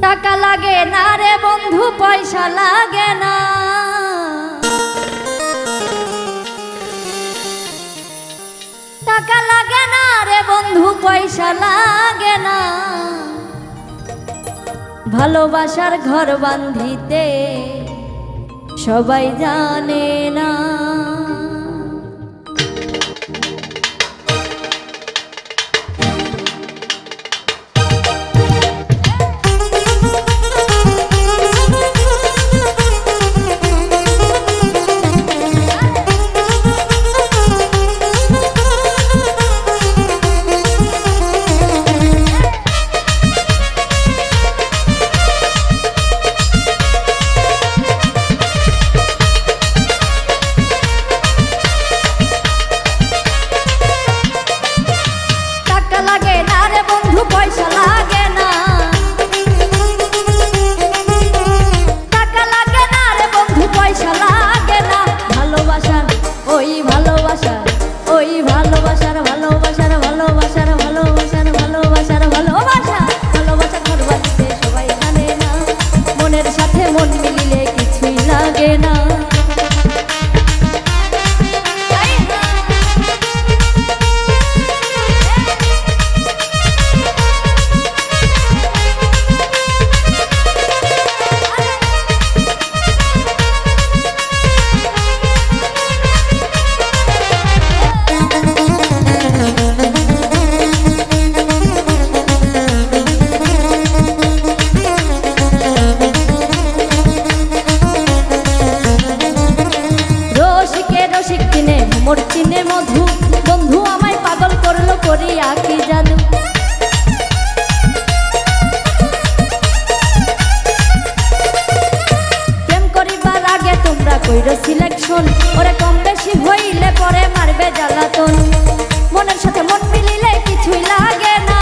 টাকা লাগে না রে বন্ধু, পয়সা লাগে না। টাকা লাগে না রে বন্ধু, পয়সা লাগে না। ভালোবাসার ঘর বাঁধিতে সবাই জানে না। পয়সা লাগে না, টাকা লাগে না রে বন্ধু, পয়সা লাগে না। ভালোবাসার ওই ভালোবাসার ওই ভালোবাসার ভালোবাসার ভালোবাসার ভালোবাসার ভালোবাসার ভালোবাসা ভালোবাসা ঘর বাঁধতে সবাই জানে না। মনের সাথে মন মিলিলে কিছুই লাগে না। মোর চিনে মধু বন্ধু আমায় পাগল করলো করিয়া কি জাদু। প্রেম করিবার আগে তোমরা কইরো সিলেকশন, ওরে কম বেশি হইলে পরে মারবে জ্বালাতন। মনের সাথে মন মিলিলে কিছুই লাগে না,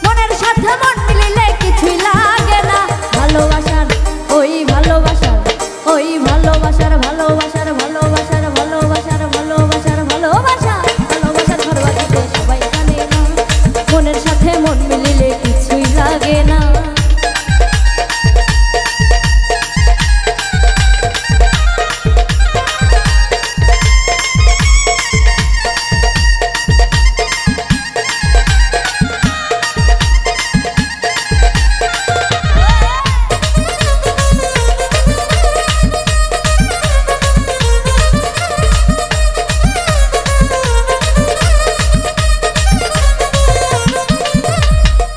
মনের সাথে মন মিলিলে কিছুই লাগে না। ভালোবাসার ওই ভালোবাসার ওই ভালোবাসার ভালোবাসার ভালোবাসার ভালোবাসার ভালোবাসার ভালোবাসা ভালোবাসার ঘর বাঁধিতে সবাই জানে না। মনের সাথে মন মিলিলে কিছুই লাগে না।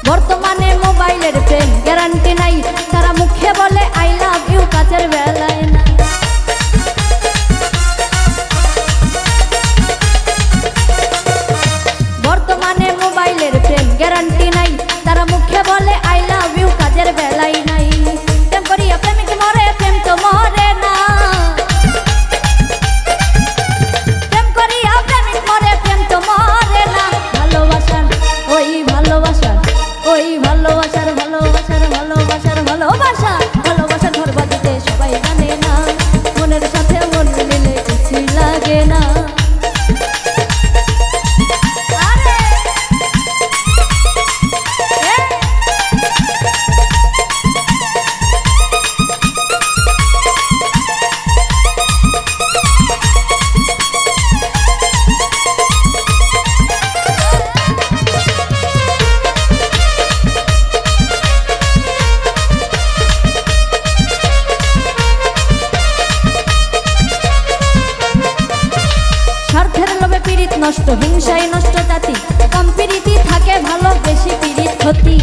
বর্তমানে মোবাইলের প্রেম গ্যারান্টি নাই, তারা মুখে বলে আই লাভ ইউ, কাছের বেলায় না। বর্তমানে মোবাইলের প্রেম গ্যারান্টি নাই, তারা মুখে বলে আই লাভ ইউ, কাজের বেলায় নাই। প্রেম করিয়া প্রেমিক মরে, প্রেম তো মরে না। প্রেম করিয়া প্রেমিক মরে, প্রেম তো মরে না। ভালোবাসার ওই ভালোবাসার ওই ভালোবাসার ভালোবাসার ভালোবাসার ভালোবাসা ভালোবাসা ঘর বাঁধিতে সবাই জানে না। মনের সাথে মন মিলে কিছুই লাগে না। নষ্ট হিংসায় নষ্ট জাতি, কম প্রীতি থাকে ভালো, বেশি পীড়িত ক্ষতি।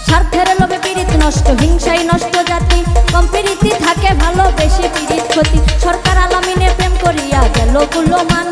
স্বার্থের লোভে পীড়িত নষ্ট হিংসায় নষ্ট জাতি, কম প্রীতি থাকে ভালো, বেশি পীড়িত ক্ষতি। সরকার আলামিনে প্রেম করিয়া গেল কুলমান,